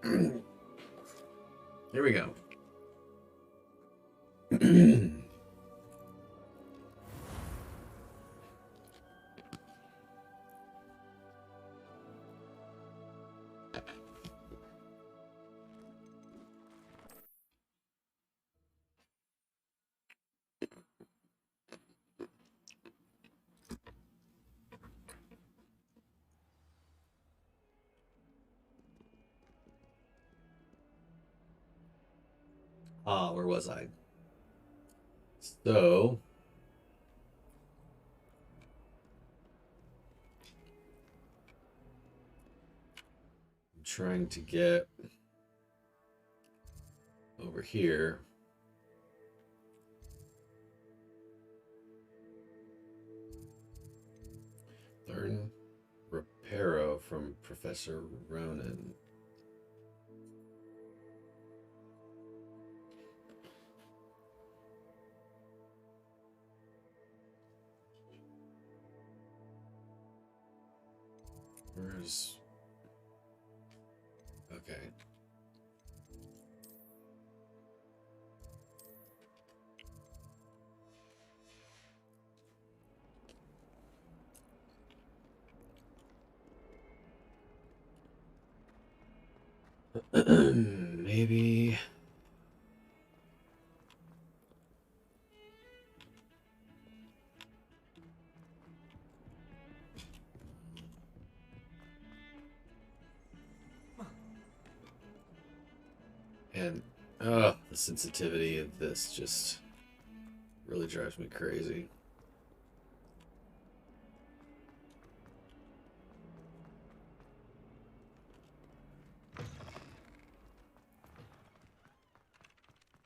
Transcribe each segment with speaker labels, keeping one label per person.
Speaker 1: Here we go. Where was I? So, I'm trying to get over here. Learn Reparo from Professor Ronan. Where's... Okay. Maybe... And, the sensitivity of this just really drives me crazy.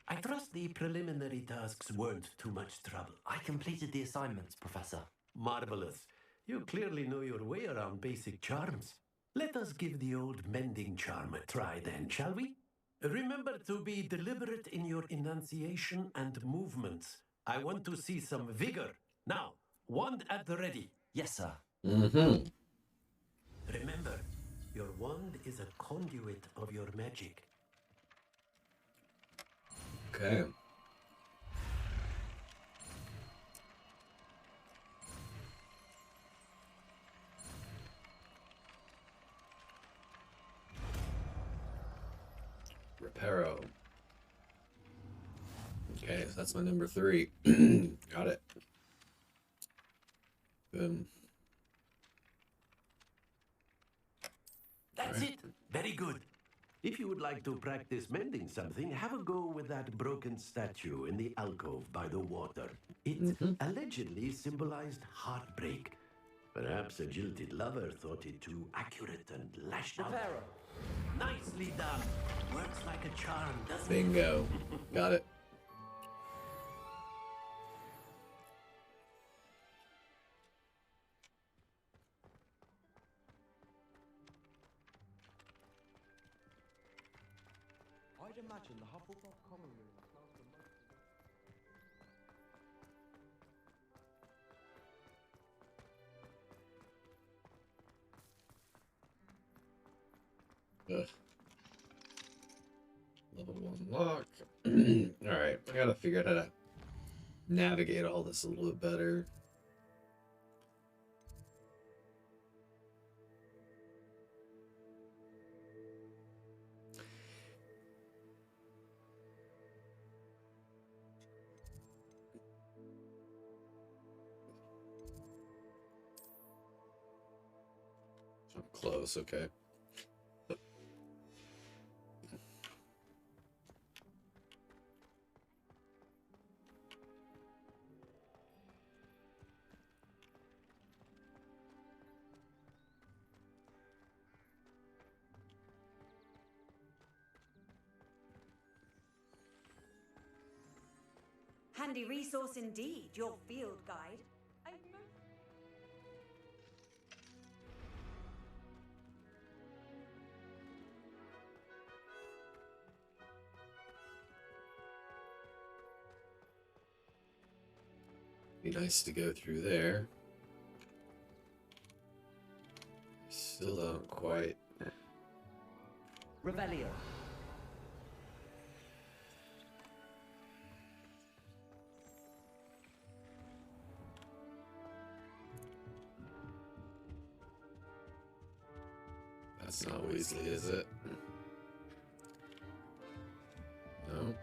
Speaker 2: I trust the preliminary tasks weren't too much trouble.
Speaker 3: I completed the assignments, Professor.
Speaker 2: Marvelous. You clearly know your way around basic charms. Let us give the old mending charm a try then, shall we? Remember to be deliberate in your enunciation and movements. I want to see some vigor. Now, wand at the ready.
Speaker 3: Yes, sir.
Speaker 1: Mm-hmm.
Speaker 2: Remember, your wand is a conduit of your magic.
Speaker 1: Okay. Reparo. Okay, so that's my number 3. Got it. Boom.
Speaker 2: That's it. Very good. If you would like to practice mending something, have a go with that broken statue in the alcove by the water. It allegedly symbolized heartbreak. Perhaps a jilted lover thought it too accurate and lashed out. Nicely done. Works like a charm, doesn't it?
Speaker 1: Bingo. Got it.
Speaker 4: I'd imagine the Hufflepuff common room smells the most.
Speaker 1: Ugh. Level 1 lock. Alright, I gotta figure out how to navigate all this a little bit better. I'm close, okay.
Speaker 5: Handy resource indeed, your field guide.
Speaker 1: Be nice to go through there. Still don't quite.
Speaker 3: Revelio.
Speaker 1: That's not Weasley, is it? No.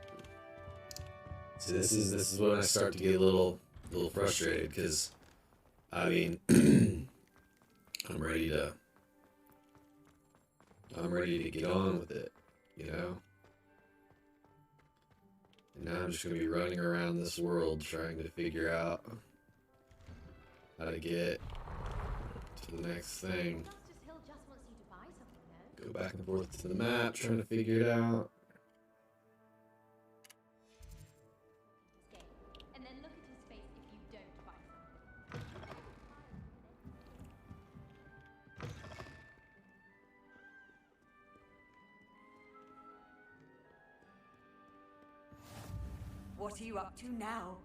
Speaker 1: See, this is when I start to get a little frustrated, because I mean, I'm ready to get on with it, you know? And now I'm just gonna be running around this world trying to figure out how to get to the next thing.
Speaker 6: Justice Hill just wants you to buy something,
Speaker 1: Go back and forth to the map, trying to figure it out.
Speaker 6: though. And then look at his face if you don't buy something.
Speaker 5: What are you up to now?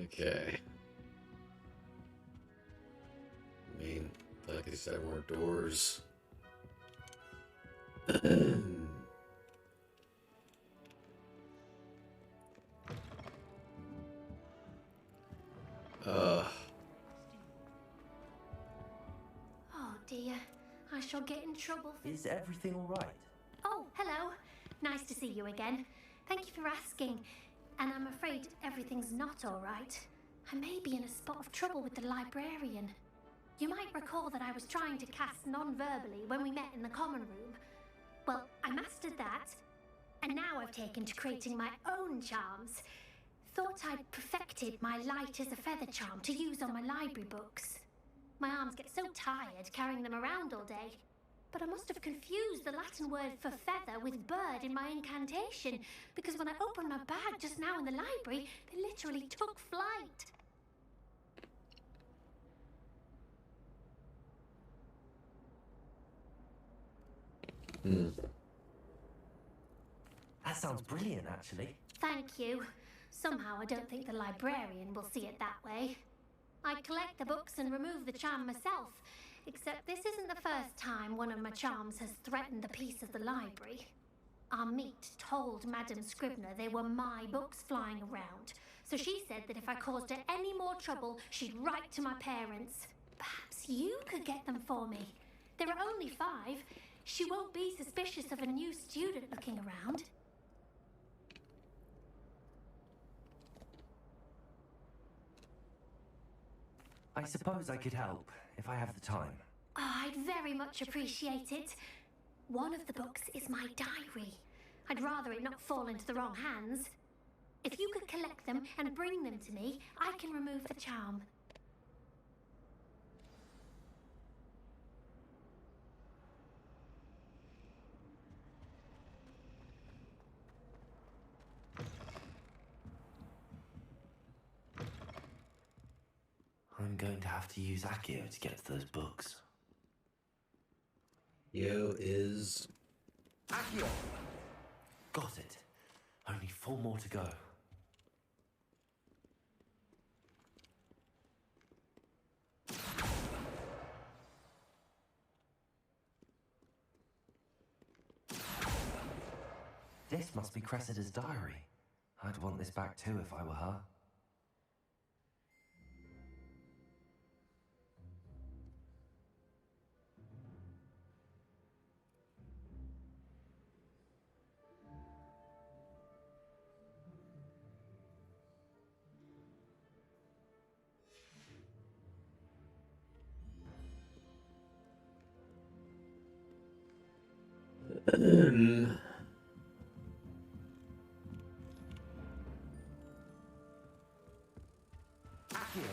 Speaker 1: Okay. I mean, like I said, more doors.
Speaker 6: Oh dear, I shall get in trouble for...
Speaker 3: Is everything all right?
Speaker 6: Oh, hello. Nice to see you again. Thank you for asking. And I'm afraid everything's not all right. I may be in a spot of trouble with the librarian. You might recall that I was trying to cast non-verbally when we met in the common room. Well, I mastered that. And now I've taken to creating my own charms. Thought I'd perfected my light as a feather charm to use on my library books. My arms get so tired carrying them around all day. But I must have confused the Latin word for feather with bird in my incantation, because when I opened my bag just now in the library, they literally took flight.
Speaker 3: That sounds brilliant, actually.
Speaker 6: Thank you. Somehow I don't think the librarian will see it that way. I collect the books and remove the charm myself, except this isn't the first time one of my charms has threatened the peace of the library. Our meet told Madame Scribner they were my books flying around, so she said that if I caused her any more trouble, she'd write to my parents. Perhaps you could get them for me. There are only 5. She won't be suspicious of a new student looking around.
Speaker 3: I suppose I could help, if I have the time.
Speaker 6: Oh, I'd very much appreciate it. One of the books is my diary. I'd rather it not fall into the wrong hands. If you could collect them and bring them to me, I can remove the charm.
Speaker 3: I'm going to have to use Accio to get to those books.
Speaker 1: Yo is...
Speaker 3: Accio! Got it. Only 4 more to go. This must be Cressida's diary. I'd want this back too if I were her. Accio!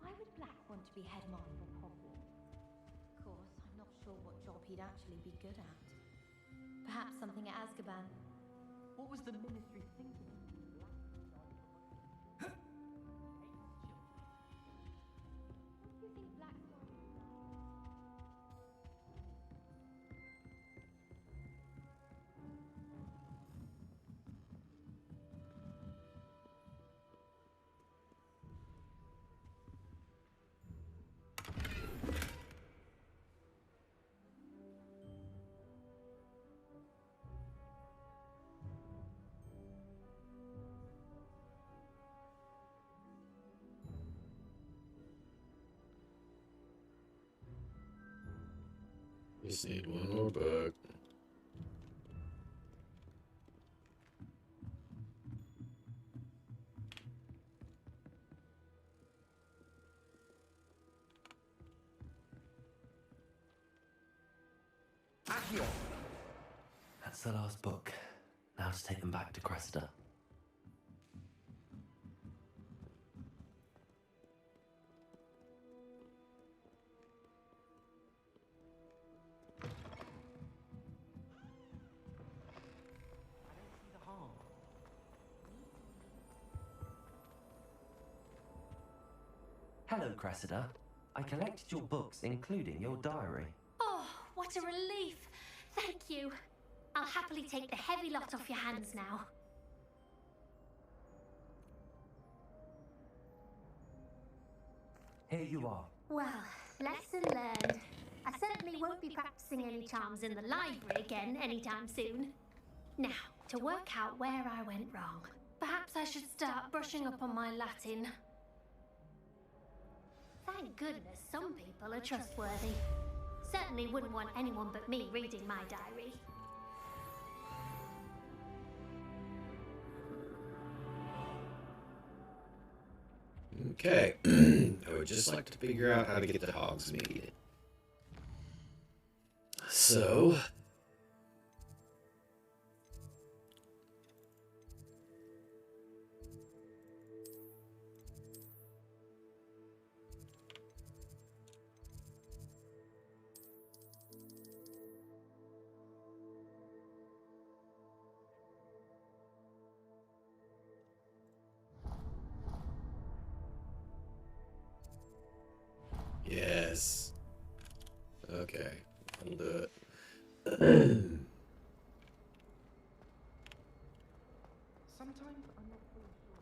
Speaker 6: Why would
Speaker 7: be head master of Hogwarts. Of course, I'm not sure what job he'd actually be good at. Perhaps something at Azkaban.
Speaker 4: What was the ministry thinking?
Speaker 7: What do you think Black Swan is like?
Speaker 1: Just need one more book.
Speaker 3: Accio! That's the last book. Now to take them back to Cressida. Hello, Cressida. I collected your books, including your diary.
Speaker 6: Oh, what a relief! Thank you. I'll happily take the heavy lot off your hands now.
Speaker 3: Here you are.
Speaker 6: Well, lesson learned. I certainly won't be practicing any charms in the library again anytime soon. Now, to work out where I went wrong. Perhaps I should start brushing up on my Latin. Thank goodness some people are trustworthy. Certainly wouldn't want anyone but me reading my diary.
Speaker 1: Okay. I would just like to figure out how to get to Hogsmeade. So... Yes. Okay, I'll do it.
Speaker 4: Sometimes I'm not fully sure.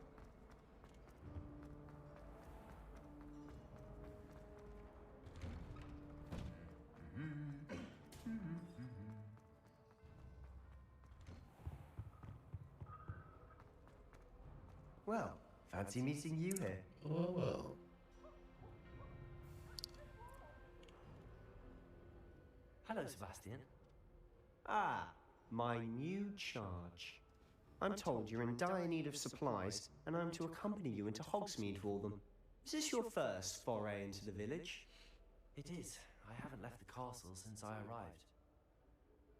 Speaker 3: Well, fancy meeting you here.
Speaker 1: Oh, well.
Speaker 3: Hello, Sebastian.
Speaker 8: Ah, my new charge. I'm told you're in dire need of supplies, and I'm to accompany you into Hogsmeade for them. Is this your first foray into the village?
Speaker 3: It is. I haven't left the castle since I arrived.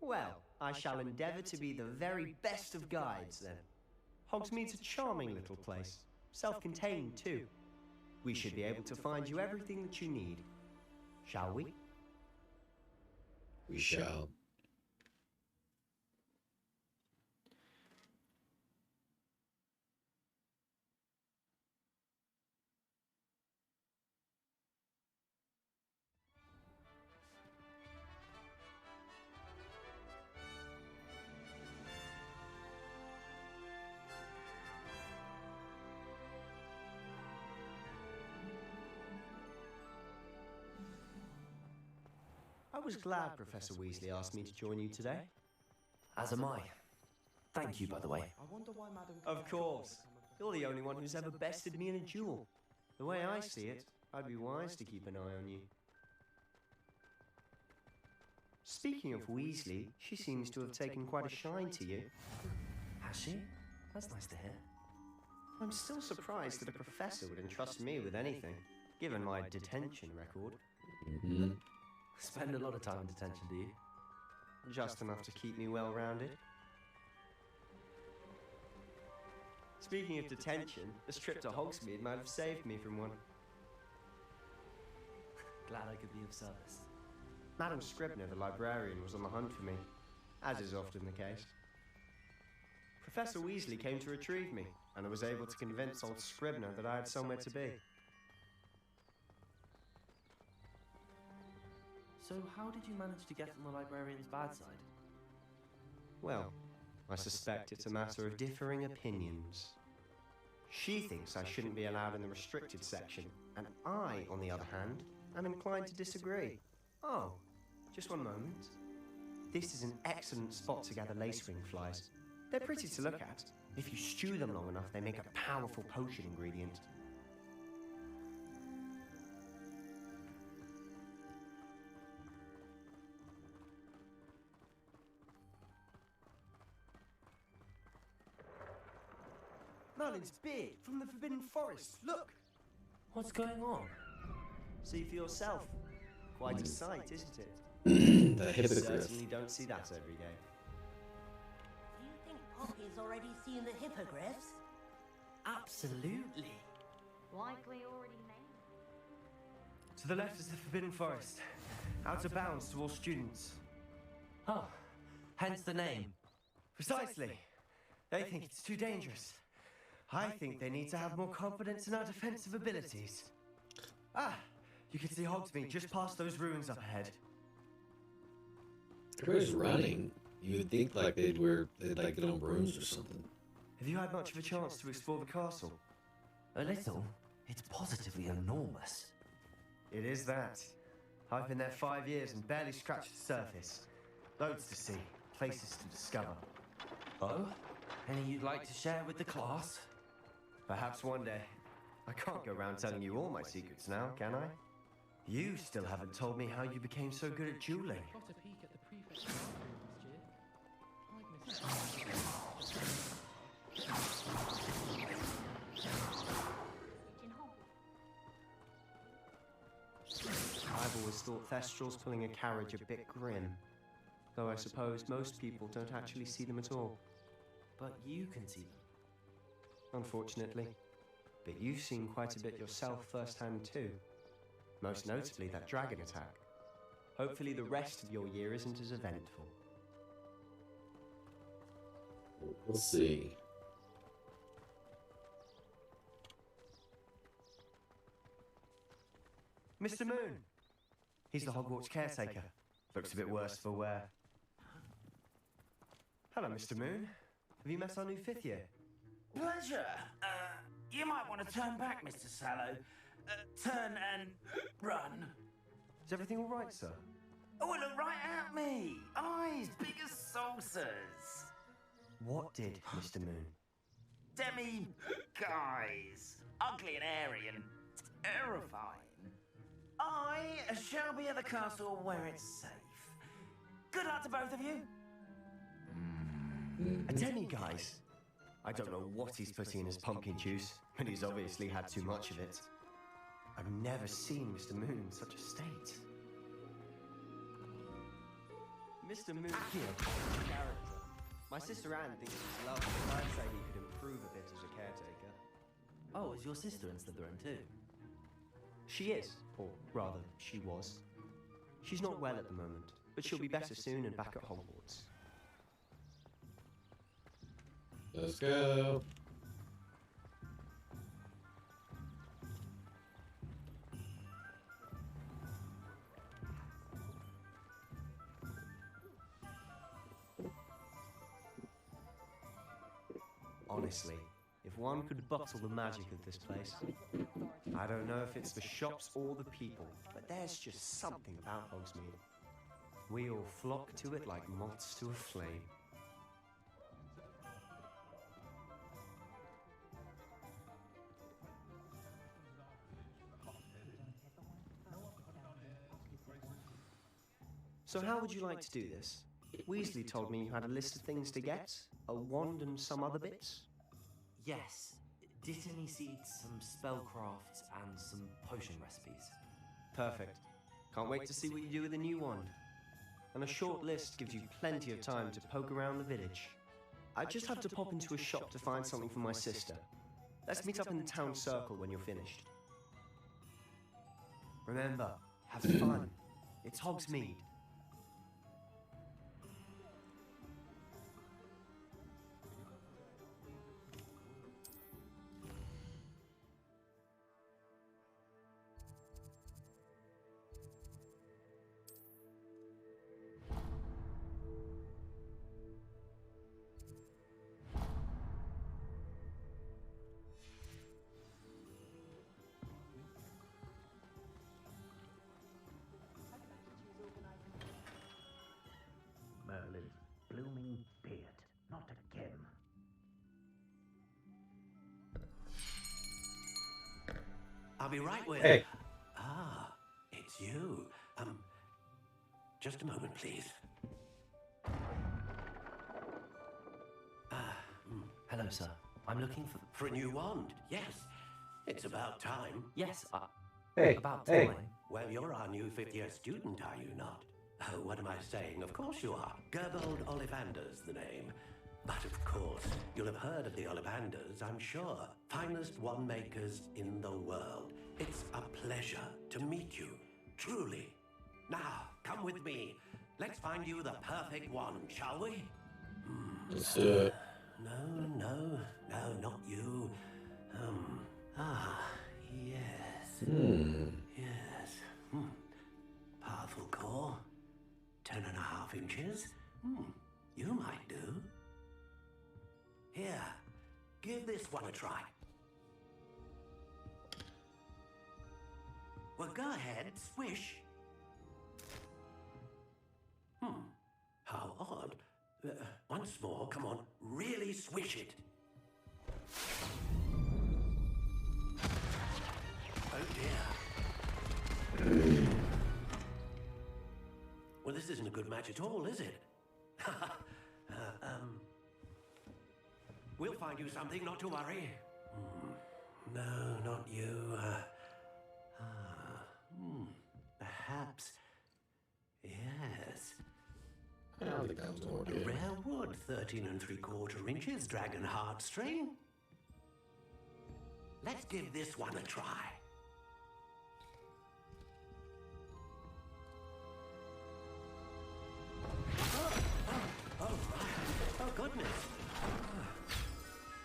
Speaker 8: Well, I shall endeavour to be the very best of guides, then. Hogsmeade's a charming little place, self-contained too. We should be able to find you everything that you need. Shall we?
Speaker 1: We shall.
Speaker 8: I was glad Professor Weasley asked me to join you today.
Speaker 3: As am I. Thank you, by the way.
Speaker 4: I wonder why Madam...
Speaker 8: Of course. You're the only one who's ever bested me in a duel. The way I see it, I'd be wise to keep an eye on you. Speaking of Weasley, she seems to have taken quite a shine to you.
Speaker 3: Has she? That's nice to hear.
Speaker 8: I'm still surprised that a professor would entrust me with anything, given my detention record.
Speaker 1: Mm-hmm.
Speaker 3: Spend a lot of time in detention, do you?
Speaker 8: Just enough to keep me well-rounded. Speaking of detention, this trip to Hogsmeade might have saved me from one.
Speaker 3: Glad I could be of service.
Speaker 8: Madam Scribner, the librarian, was on the hunt for me, as is often the case. Professor Weasley came to retrieve me, and I was able to convince old Scribner that I had somewhere to be.
Speaker 3: So how did you manage to get on the librarian's bad side?
Speaker 8: Well, I suspect it's a matter of differing opinions. She thinks I shouldn't be allowed in the restricted section, and I, on the other hand, am inclined to disagree. Oh, just one moment. This is an excellent spot to gather lacewing flies. They're pretty to look at. If you stew them long enough, they make a powerful potion ingredient. Merlin's beard from the Forbidden Forest. Look!
Speaker 3: What's going on?
Speaker 8: See for yourself. Quite a sight, isn't it?
Speaker 1: The hippogriff.
Speaker 8: Certainly don't see that every day.
Speaker 9: Do you think Poppy's already seen the hippogriffs?
Speaker 3: Absolutely.
Speaker 7: Likely already named.
Speaker 8: To the left is the Forbidden Forest. Out of bounds to all students.
Speaker 3: Oh, hence the name.
Speaker 8: Precisely. They think it's too dangerous. I think they need to have more confidence in our defensive abilities. Ah, you can see Hogsmeade just past those ruins up ahead.
Speaker 1: Everybody's running. You would think like they'd like get on brooms or something.
Speaker 8: Have you had much of a chance to explore the castle?
Speaker 3: A little. It's positively enormous.
Speaker 8: It is that. I've been there 5 years and barely scratched the surface. Loads to see, places to discover.
Speaker 3: Oh? Any you'd like to share with the class?
Speaker 8: Perhaps one day. I can't go around telling you all my secrets now, can I? You still haven't told me how you became so good at dueling.
Speaker 4: Got a peek at the prefect's bathroom last year.
Speaker 8: I've always thought Thestrals pulling a carriage a bit grim. Though I suppose most people don't actually see them at all.
Speaker 3: But you can see them.
Speaker 8: Unfortunately. But you've seen quite a bit yourself firsthand too. Most notably that dragon attack. Hopefully the rest of your year isn't as eventful.
Speaker 1: We'll see.
Speaker 8: Mr. Moon! He's the Hogwarts caretaker. Looks a bit worse for wear. Hello, Mr. Moon. Have you met our new 5th year?
Speaker 10: Pleasure. You might want to turn back, Mr. Sallow. Turn and run.
Speaker 8: Is everything all right, sir?
Speaker 10: Oh, look right at me. Eyes big as saucers.
Speaker 8: What did, Mr. Moon?
Speaker 10: Demi guys. Ugly and airy and terrifying. I shall be at the castle where it's safe. Good luck to both of you.
Speaker 8: A demi-guise? I don't know what he's putting in his pumpkin juice, but he's obviously had too much of it. I've never seen Mr. Moon in such a state. Mr. Moon here, character. My sister Anne thinks he's lovely, but I'd say he could improve a bit as a caretaker.
Speaker 3: Oh, is your sister in Slytherin too?
Speaker 8: She is, or rather, she was. She's not well at the moment, but she'll be better soon and back at Hogwarts.
Speaker 1: Let's go.
Speaker 8: Honestly, if one could bottle the magic of this place, I don't know if it's the shops or the people, but there's just something about Hogsmeade. We all flock to it like moths to a flame. So how would you like to do this? Weasley told me you had a list of things to get, a wand and some other bits.
Speaker 3: Yes. Dittany seeds, some spellcrafts, and some potion recipes.
Speaker 8: Perfect. Can't wait to see what you do with the new wand. And a short list gives you plenty of time to poke around the village. I just have to pop into a shop to find something for my sister. Let's meet up in the town circle when you're finished. Remember, Have fun. It's Hogsmeade.
Speaker 10: Merlin's blooming beard. Not again.
Speaker 2: I'll be right with
Speaker 1: Hey.
Speaker 2: you. Ah, it's you. Just a moment, please.
Speaker 3: Hello, sir. I'm looking for...
Speaker 2: For a new wand, yes. It's about time.
Speaker 3: Yes,
Speaker 1: Hey.
Speaker 3: about
Speaker 1: Hey.
Speaker 3: time.
Speaker 2: Well, you're our new fifth-year student, are you not? Oh, what am I saying? Of course you are. Gerbold Ollivander's the name. But of course, you'll have heard of the Ollivanders, I'm sure. Finest wand makers in the world. It's a pleasure to meet you, truly. Now, come with me. Let's find you the perfect wand, shall we?
Speaker 1: Let's do it.
Speaker 2: No, not you. Yes. Yes. Powerful core. 10.5 inches. You might do. Here, give this one a try. Well, go ahead, swish. How odd. Once more, come on, really swish it. Oh dear. Well, this isn't a good match at all, is it? We'll find you something, not to worry. No, not you. Perhaps. Yes.
Speaker 1: I don't think that was gonna work.
Speaker 2: A rare wood, 13 3/4 inches, dragon heartstring. Let's give this one a try. Oh, goodness.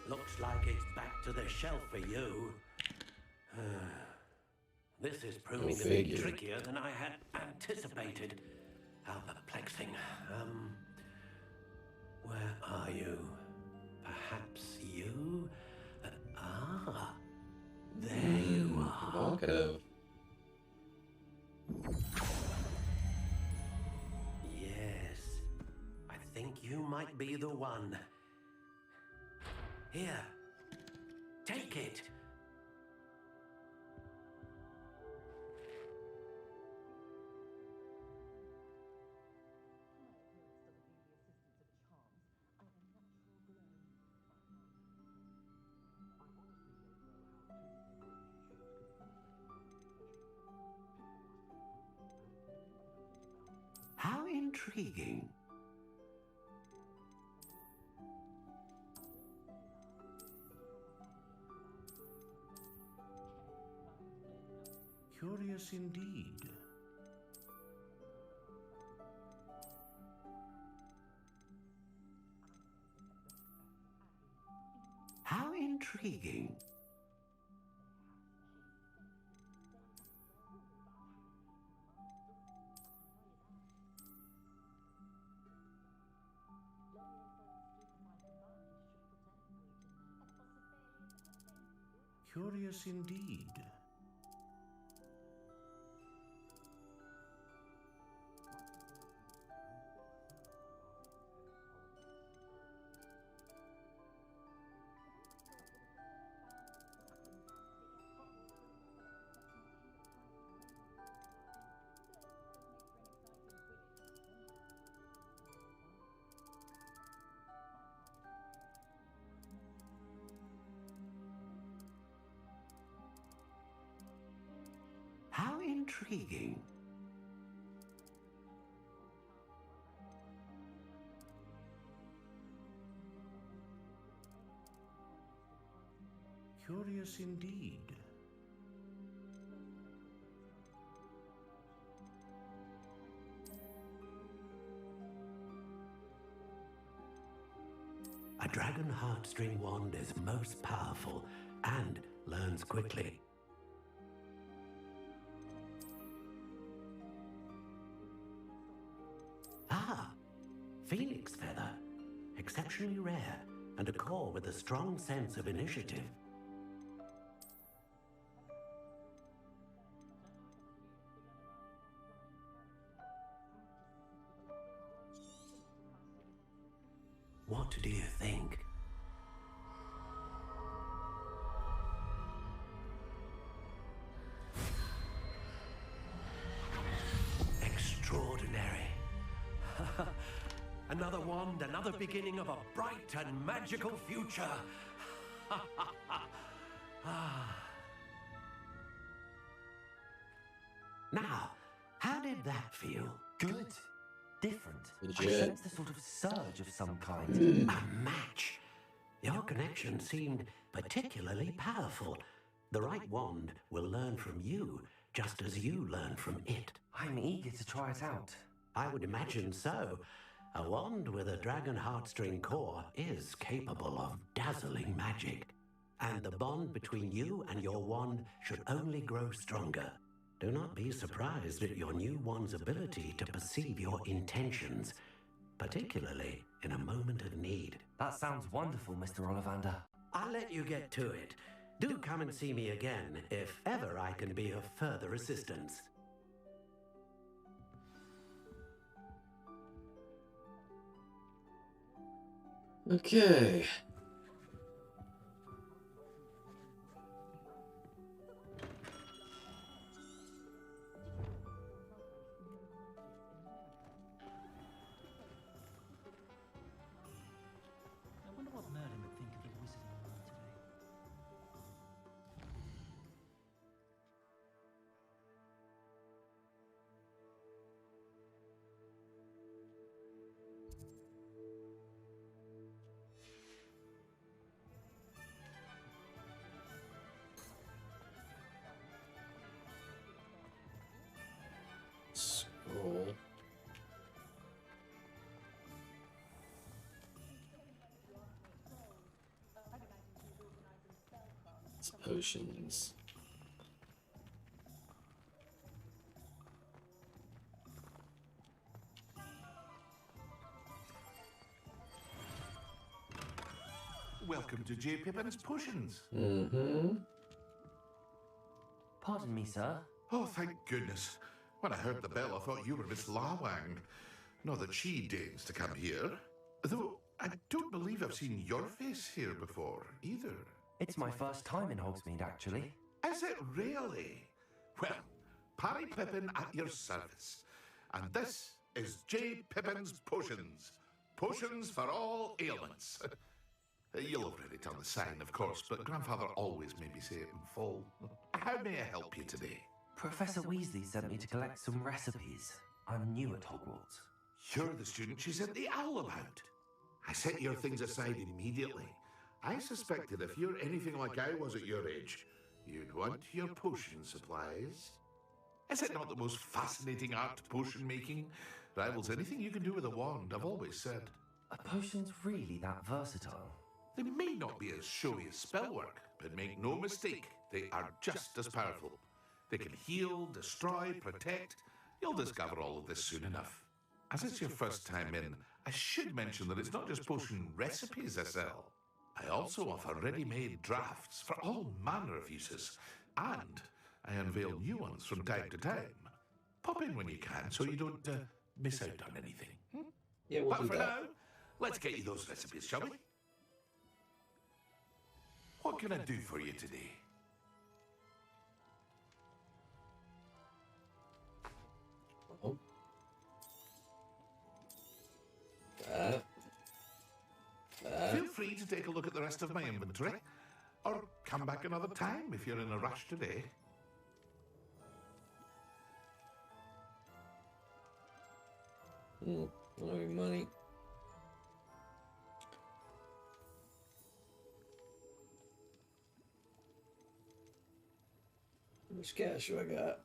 Speaker 2: Looks like it's back to the shelf for you. This is proving a bit trickier than I had anticipated. How perplexing. Where are you? Perhaps you? There you are.
Speaker 1: Provocative.
Speaker 2: Yes. I think you might be the one. Here. Take it. How intriguing.
Speaker 11: Curious indeed.
Speaker 2: How intriguing.
Speaker 11: Curious indeed.
Speaker 2: How intriguing.
Speaker 11: Curious indeed.
Speaker 2: A dragon heartstring wand is most powerful and learns quickly. Ah, Phoenix Feather. Exceptionally rare, and a core with a strong sense of initiative. What do you think? Extraordinary. Another wand, another beginning of a bright and magical future. Now, how did that feel?
Speaker 3: Good. Different. I
Speaker 1: Legit.
Speaker 3: sensed a sort of surge of some kind.
Speaker 2: A match. Your connection seemed particularly powerful. The right wand will learn from you, just as you learn from it.
Speaker 3: I'm eager to try it out.
Speaker 2: I would imagine so. A wand with a dragon heartstring core is capable of dazzling magic. And the bond between you and your wand should only grow stronger. Do not be surprised at your new wand's ability to perceive your intentions, particularly in a moment of need.
Speaker 3: That sounds wonderful, Mr. Ollivander.
Speaker 2: I'll let you get to it. Do come and see me again if ever I can be of further assistance.
Speaker 1: Okay.
Speaker 4: I wonder what Merlin would think of the wizarding world today.
Speaker 1: Scroll. It's potions.
Speaker 11: Welcome to J. Pippin's Potions.
Speaker 1: Mm-hmm.
Speaker 3: Pardon me, sir.
Speaker 11: Oh, thank goodness. When I heard the bell, I thought you were Miss Lawang. Not that she deigns to come here. Though I don't believe I've seen your face here before, either.
Speaker 3: It's my first time in Hogsmeade, actually.
Speaker 11: Is it really? Well, Parry Pippin at your service. And this is J. Pippin's Potions. Potions for all ailments. You'll have already done the sign, of course, but Grandfather always made me say it in full. How may I help you today?
Speaker 3: Professor Weasley sent me to collect some recipes. I'm new at Hogwarts.
Speaker 11: You're the student she sent the owl about. I set your things aside immediately. I suspected if you're anything like I was at your age, you'd want your potion supplies. Is it not the most fascinating art, potion making? Rivals anything you can do with a wand, I've always said.
Speaker 3: Are potions really that versatile?
Speaker 11: They may not be as showy as spellwork, but make no mistake, they are just as powerful. They can heal, destroy, protect. You'll discover all of this soon enough. As it's your first time in, I should mention that it's not just potion recipes I sell. I also offer ready-made drafts for all manner of uses, and I unveil new ones from time to time. Pop in when you can so you don't miss out on anything.
Speaker 1: Yeah, we'll
Speaker 11: But
Speaker 1: do
Speaker 11: for
Speaker 1: that.
Speaker 11: now, let's get you those recipes, shall we? What can I do for you today?
Speaker 1: Oh. That.
Speaker 11: Feel free to take a look at the rest of my inventory, or come back another time if you're in a rush today.
Speaker 1: No money. How much cash do I got?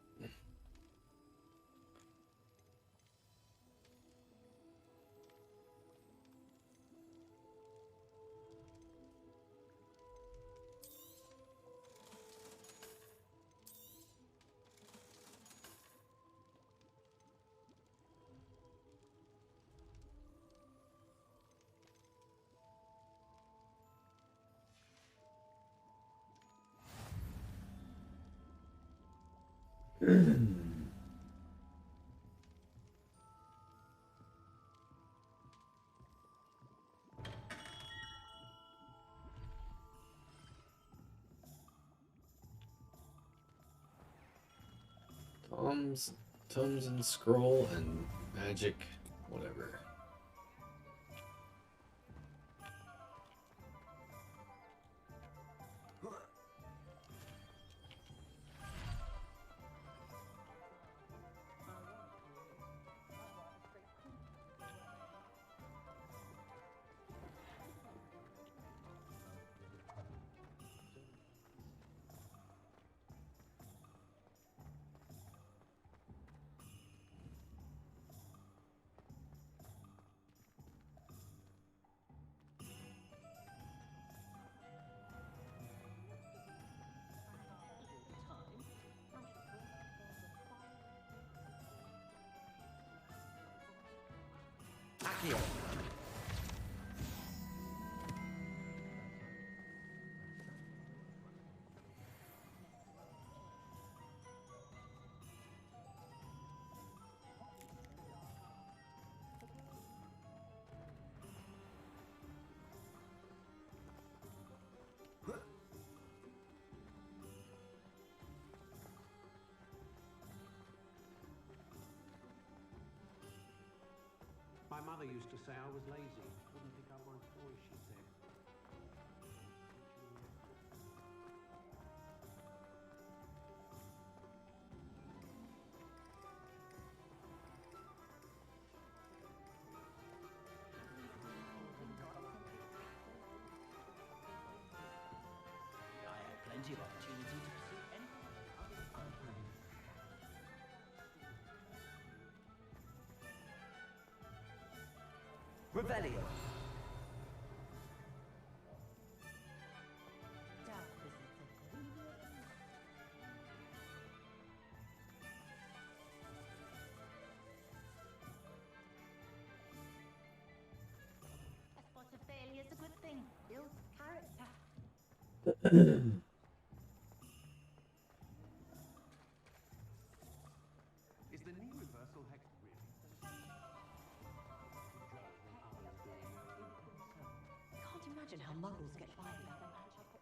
Speaker 1: Tomes and scroll and magic, whatever.
Speaker 3: Accio.
Speaker 4: My mother used to say I was lazy. Wouldn't pick up my toys, she said.
Speaker 10: I had plenty of opportunity to pursue anything other than playing.
Speaker 3: Revelio.
Speaker 7: A spot of failure's a good thing. Builds character.
Speaker 4: Is the knee reversal hex really?
Speaker 12: Can't imagine how muggles get by without magic.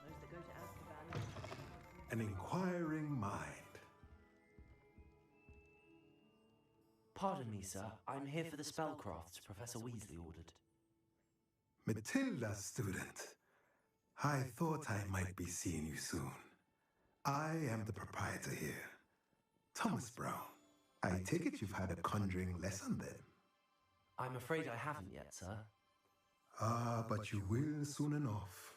Speaker 12: Those that go to Azkaban.
Speaker 13: An inquiring mind.
Speaker 3: Pardon me, sir. I'm here for the spellcrafts Professor Weasley ordered.
Speaker 13: Matilda, student. I thought I might be seeing you soon. I am the proprietor here, Thomas Brown. I take it you've had a conjuring lesson then?
Speaker 3: I'm afraid I haven't yet, sir.
Speaker 13: Ah, but you will soon enough.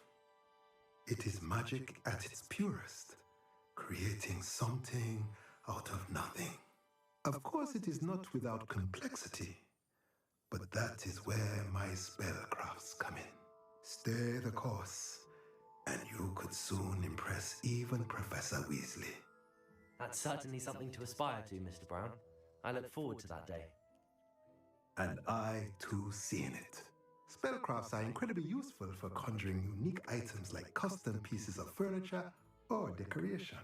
Speaker 13: It is magic at its purest, creating something out of nothing. Of course, it is not without complexity, but that is where my spellcrafts come in. Stay the course, and you could soon impress even Professor Weasley.
Speaker 3: That's certainly something to aspire to, Mr. Brown. I look forward to that day.
Speaker 13: And I, too, seeing it. Spellcrafts are incredibly useful for conjuring unique items like custom pieces of furniture or decoration.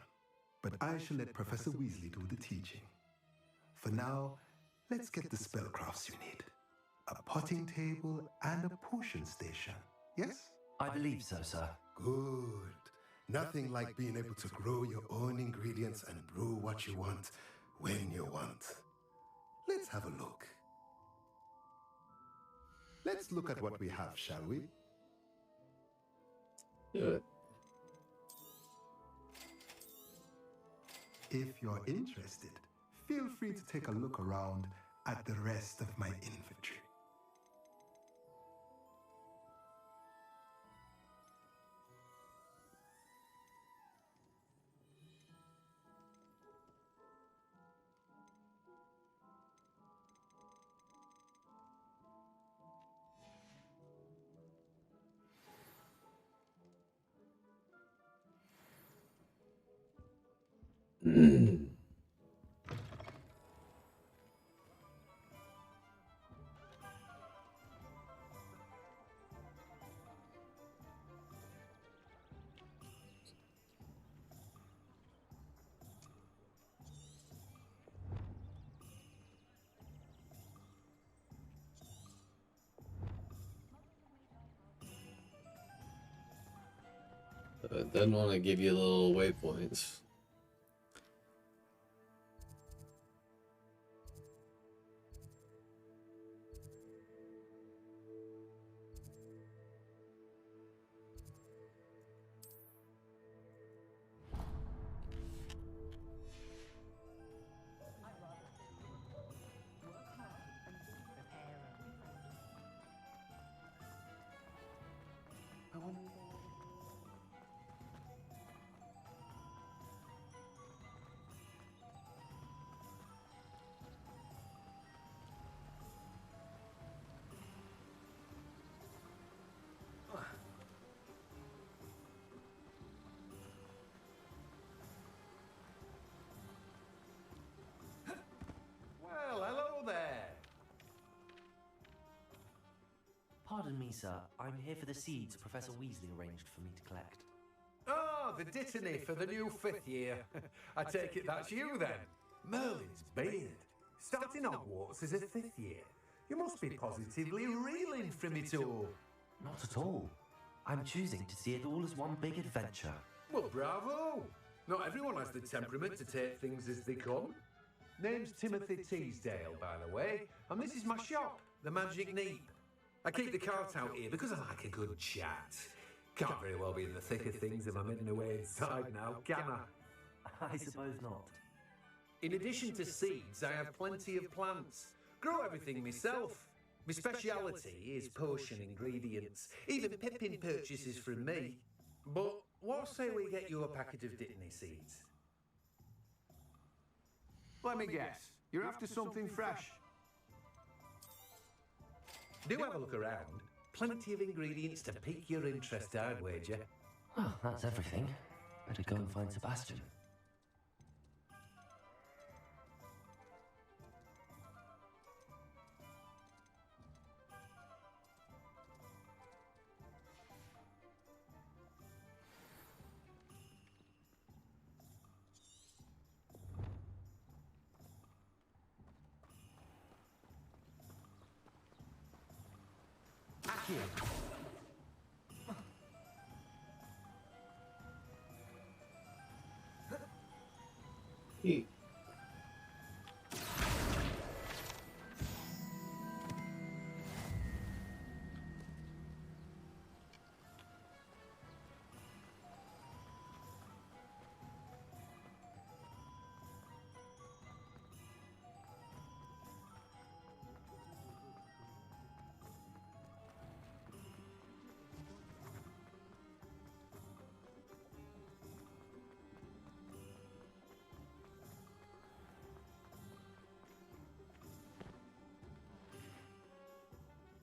Speaker 13: But I shall let Professor Weasley do the teaching. For now, let's get the spellcrafts you need. A potting table and a potion station, yes?
Speaker 3: I believe so, sir.
Speaker 13: Good. Nothing like being able to grow your own ingredients and brew what you want when you want. Let's have a look. Let's look at what we have, shall we?
Speaker 1: Do it.
Speaker 13: If you're interested, feel free to take a look around at the rest of my inventory.
Speaker 1: So it doesn't want to give you little waypoints.
Speaker 2: Well, hello there.
Speaker 3: Pardon me, sir. I'm here for the seeds Professor Weasley arranged for me to collect.
Speaker 2: Oh, the dittany for the new 5th year. I take it that's you then. Merlin's beard. Starting Hogwarts as a 5th year. You must be positively reeling from it all.
Speaker 3: Not at all. I'm choosing to see it all as one big adventure.
Speaker 2: Well, bravo. Not everyone has the temperament to take things as they come. Name's Timothy Teasdale, by the way, and this is my shop, the Magic Neep. I keep the cart out here because I like a good chat. Can't very well be in the thick of things if I'm hidden away inside now, can I?
Speaker 3: I suppose not.
Speaker 2: In addition to seeds, I have plenty of plants. Grow everything myself. My speciality is potion ingredients. Even Pippin purchases from me. But what say we get you a packet of dittany seeds? Let me guess. You're after something fresh. Do have a look around. Plenty of ingredients to pique your interest, I'd wager.
Speaker 3: Oh, that's everything. Better go and find Sebastian.
Speaker 1: He.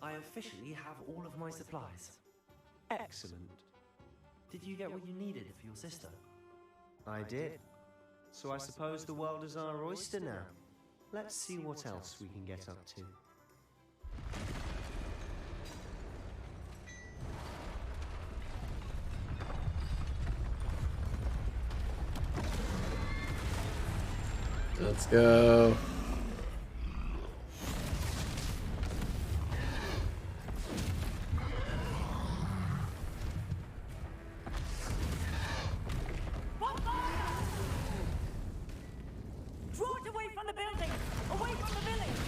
Speaker 3: I officially have all of my supplies.
Speaker 8: Excellent.
Speaker 3: Did you get what you needed for your sister?
Speaker 8: I did. So I suppose the world is our oyster now. Let's see what else we can get up to.
Speaker 1: Let's go.
Speaker 9: Draw it away from the building! Away from the village!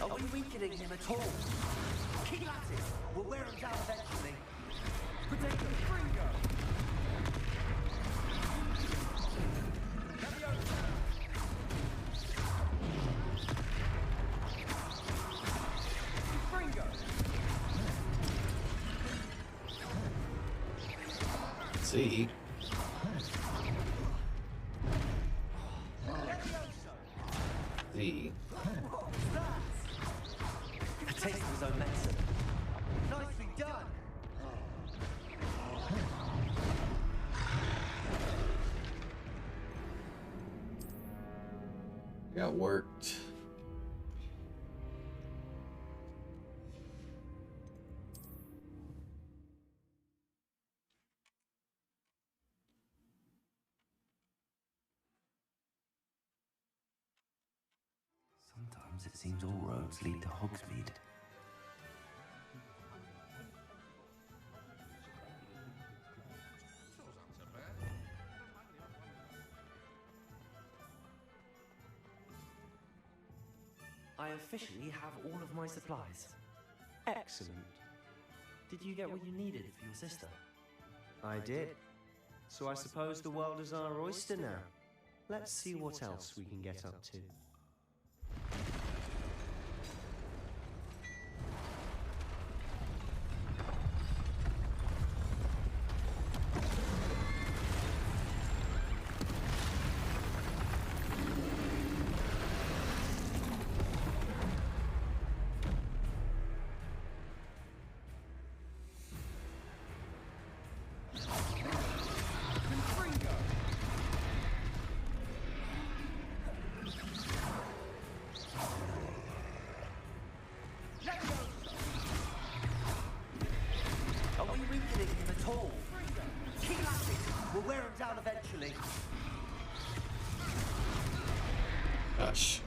Speaker 10: Are we weakening him at all? King Latin will wear him down eventually. Potato, Fringo! Fringo!
Speaker 1: See. XP.
Speaker 8: A taste of his own medicine. Nicely done!
Speaker 1: Got worked.
Speaker 3: Sometimes it seems all roads lead to Hogsmeade.
Speaker 8: I officially have all of my supplies. Excellent.
Speaker 3: Did you get what you needed for your sister?
Speaker 8: I did. So I suppose the world is our oyster now. Let's see what else we can get up to. We'll wear him down eventually.
Speaker 1: Gosh.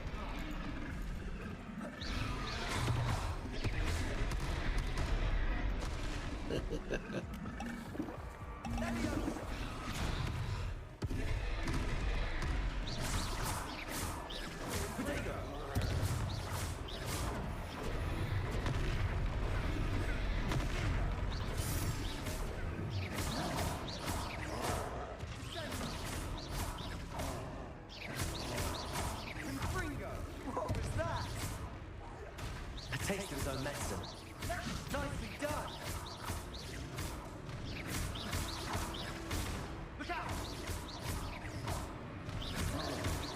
Speaker 8: Taste of his own medicine. Nicely done! Look out!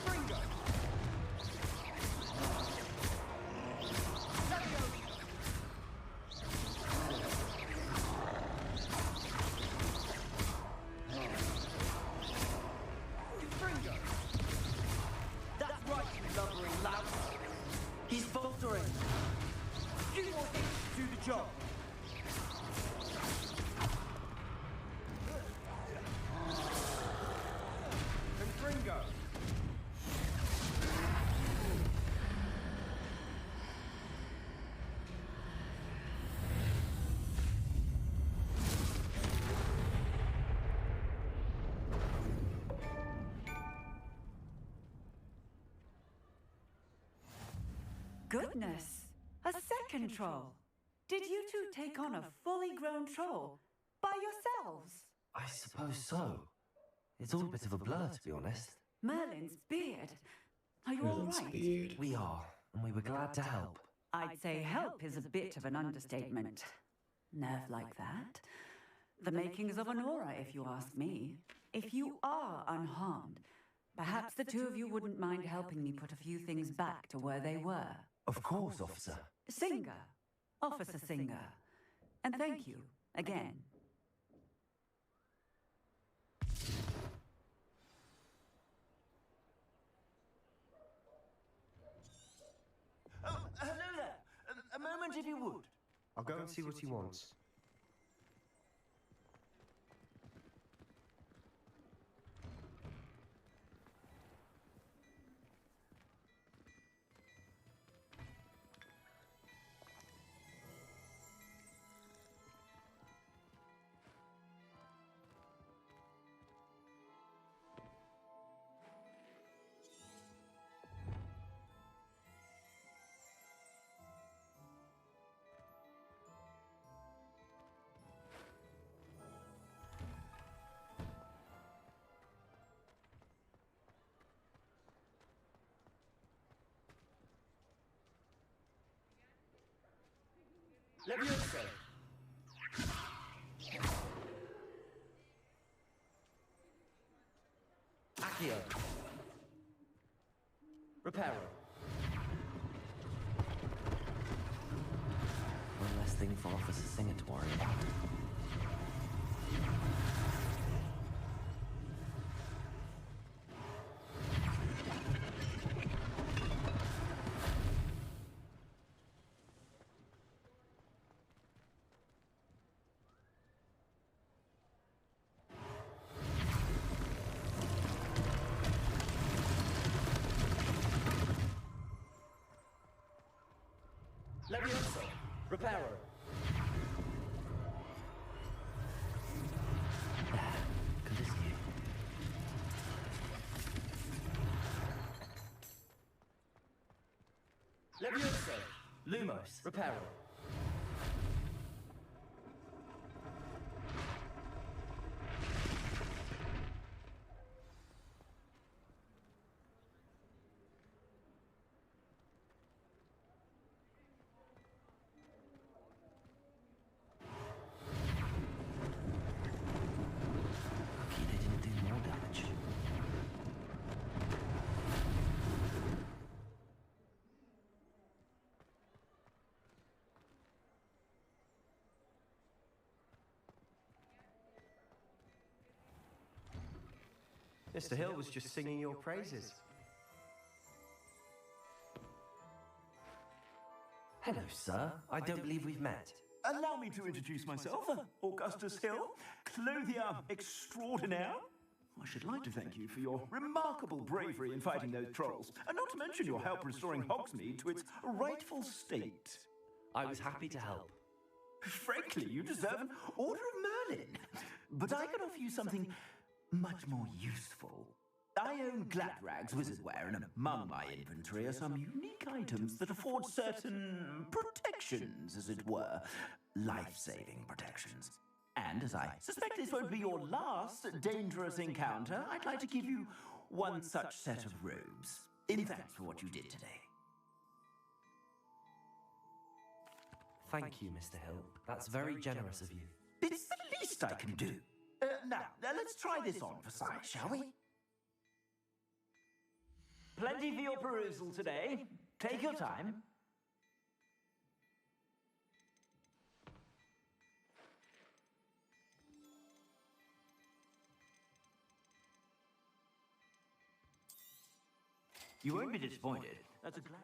Speaker 8: Fringo! Fringo! That's right, you lumbering lout! He's faltering! Few more hits to do the job. And Fringo.
Speaker 14: Goodness! A second troll! Did you two take on a fully grown troll by yourselves?
Speaker 3: I suppose so. It's all a bit of a blur, to be honest.
Speaker 14: Merlin's beard. Are you
Speaker 1: Merlin's
Speaker 14: all right?
Speaker 1: beard.
Speaker 3: We are, and we were glad to help.
Speaker 14: I'd say help is a bit of an understatement. Nerve like that? The makings of an aura, if you ask me. If you are unharmed, perhaps the two of you wouldn't mind helping me put a few things back to where they were.
Speaker 3: Of course, officer.
Speaker 14: Singer. Officer Singer. And thank you, again.
Speaker 2: Oh, hello there. A moment, if you would.
Speaker 8: I'll go and see what he wants.
Speaker 2: Leviosa.
Speaker 8: Accio. Reparo.
Speaker 3: thing for Officer Singer to worry about.
Speaker 10: Levioso, reparo. Levioso, Lumos, reparo.
Speaker 8: Mr. Hill was just singing your praises.
Speaker 3: Hello, sir. I don't believe we've met.
Speaker 10: Allow me to introduce myself, Augustus Hill, clothier extraordinaire. I should like to thank you for your remarkable bravery in fighting those trolls, and not to mention your help restoring Hogsmeade to its rightful state.
Speaker 3: I was happy to help.
Speaker 10: Frankly, you deserve an Order of Merlin. But I can offer you something much more useful. I own Gladrag's wizardware, and among my inventory are some unique items that afford certain protections, as it were. Life-saving protections. And as I suspect this won't be your last dangerous encounter, I'd like to give you one such set of robes, in thanks for what you did today.
Speaker 3: Thank you, Mr. Hill. That's very generous of you.
Speaker 10: It's the least I can do. Now, let's try this on for size, shall we? Plenty for your perusal today. Take your time. You won't be disappointed. That's a glad.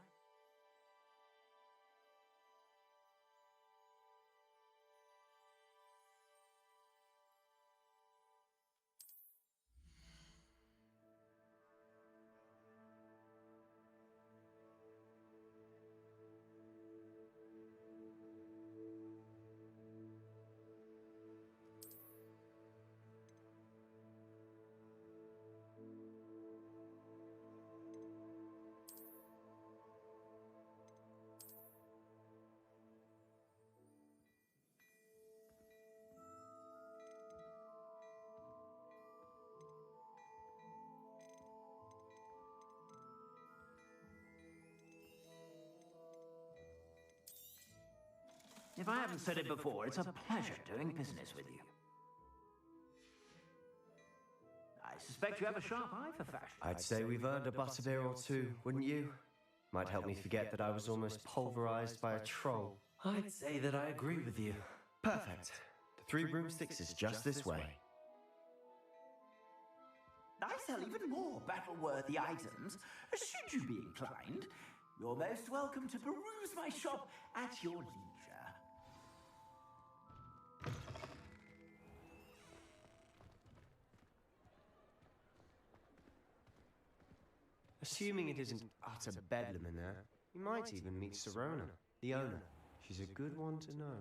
Speaker 10: If I haven't said it before, it's a pleasure doing business with you. I suspect you have a sharp eye for fashion.
Speaker 8: I'd say we've earned a butterbeer or two, wouldn't you? Might help me forget that I was almost pulverized by a troll.
Speaker 3: I'd say that I agree with you.
Speaker 8: Perfect. The Three Broomsticks is just this way.
Speaker 10: I sell even more battle-worthy items. Should you be inclined, you're most welcome to peruse my shop at your leisure.
Speaker 8: Assuming it isn't utter bedlam in there, you might even meet Serona, the owner. She's a good one to know.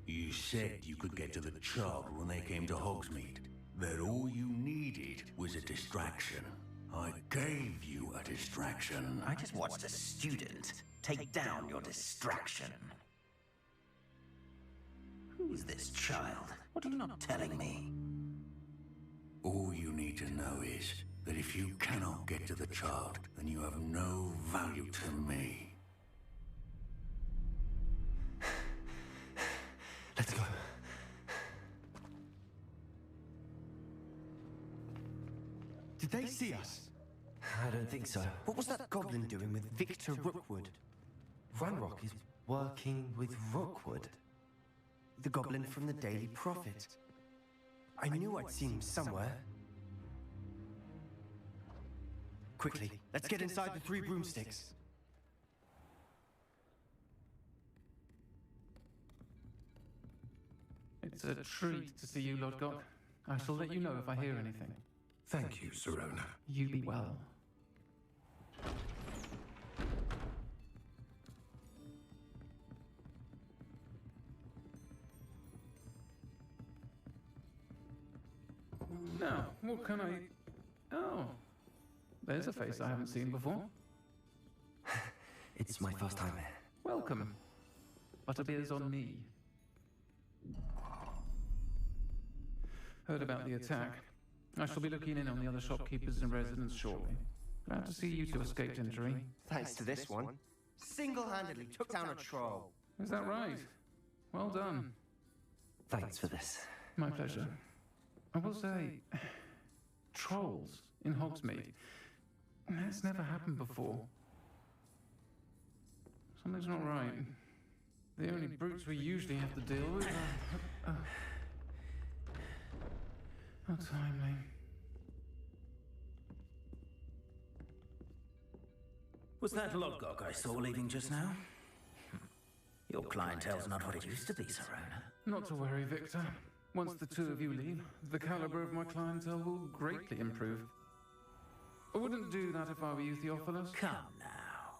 Speaker 15: You said you could get to the child when they came to Hogsmeade. That all you needed was a distraction. I gave you a distraction.
Speaker 10: I just watched a student take down your distraction. Who's this child? What are you not telling me?
Speaker 15: All you need to know is, that if you cannot get to the child, then you have no value to me.
Speaker 8: Let's go. Did they see us?
Speaker 3: I don't think so.
Speaker 8: What was that goblin doing with Victor Rookwood?
Speaker 3: Ranrock is working with Rookwood.
Speaker 8: The goblin from the Daily Prophet. I knew I'd seen him somewhere. Quickly, let's get inside the 3 broomsticks.
Speaker 16: It's a treat to see you, Lord God. I shall let you know if I hear anything.
Speaker 13: Thank you, Serona.
Speaker 16: You be well. Now, what can I... Oh, there's a face I haven't seen before.
Speaker 3: It's my first time here.
Speaker 16: Welcome. Butterbeer's on me. Heard about the attack. I shall be looking in on the other shopkeepers and residents shortly. Glad to see you two escaped injury.
Speaker 8: Thanks to this one. Single-handedly took down a troll.
Speaker 16: Is that right? Well done.
Speaker 3: Thanks for this.
Speaker 16: My pleasure. I will say, trolls in Hogsmeade. That's never happened before. Something's not right. The only brutes we usually have to deal with are... How timely.
Speaker 10: Was that Lodgok I saw leaving just now? Your clientele's not what it used to be, Serona.
Speaker 16: Not to worry, Victor. Once the two of you leave, the caliber of my clientele will greatly improve. I wouldn't do that if I were you, Theophilus.
Speaker 10: Come now.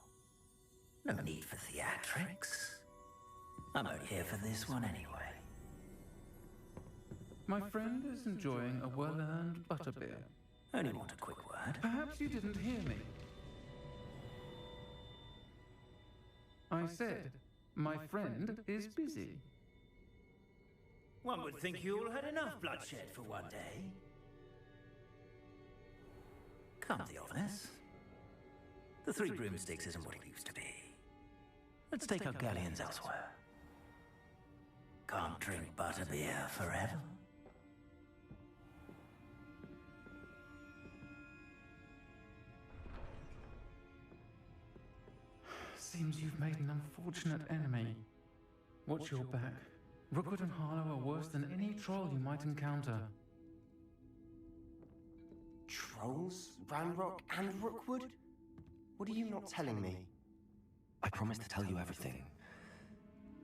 Speaker 10: No need for theatrics. I'm only here for this one anyway.
Speaker 16: My friend is enjoying a well-earned butterbeer.
Speaker 10: Only want a quick word.
Speaker 16: Perhaps you didn't hear me. I said, my friend is busy.
Speaker 10: One would think you all had enough bloodshed for one day. Come, Theophilus. The 3 broomsticks isn't what it used to be. Let's take our galleons elsewhere. Can't drink butterbeer forever.
Speaker 16: Seems you've made an unfortunate enemy. Watch your back. Rookwood and Harlow are worse than any troll you might encounter.
Speaker 8: Trolls? Ranrock and Rookwood? What are you not telling me?
Speaker 3: I promise to tell you everything,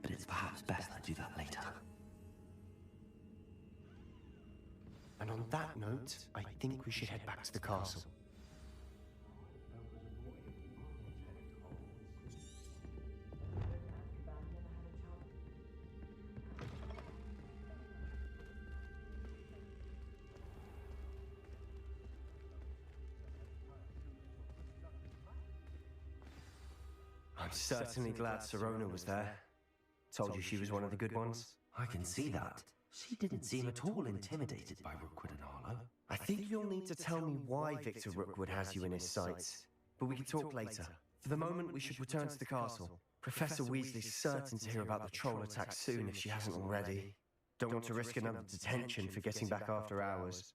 Speaker 3: but it's perhaps best I do that later.
Speaker 8: And on that note, I think we should head back to the castle. I'm certainly glad Serona was there. Told you she was one of the good ones.
Speaker 3: I can see that. She didn't seem at all intimidated by Rookwood and Harlow.
Speaker 8: I think you'll need to tell me why Victor Rookwood has you in his sights. But we can talk later. For the moment, we should return to the castle. Professor Weasley's certain to hear about the troll attack soon if she hasn't already. Don't want to risk another detention for getting back after hours.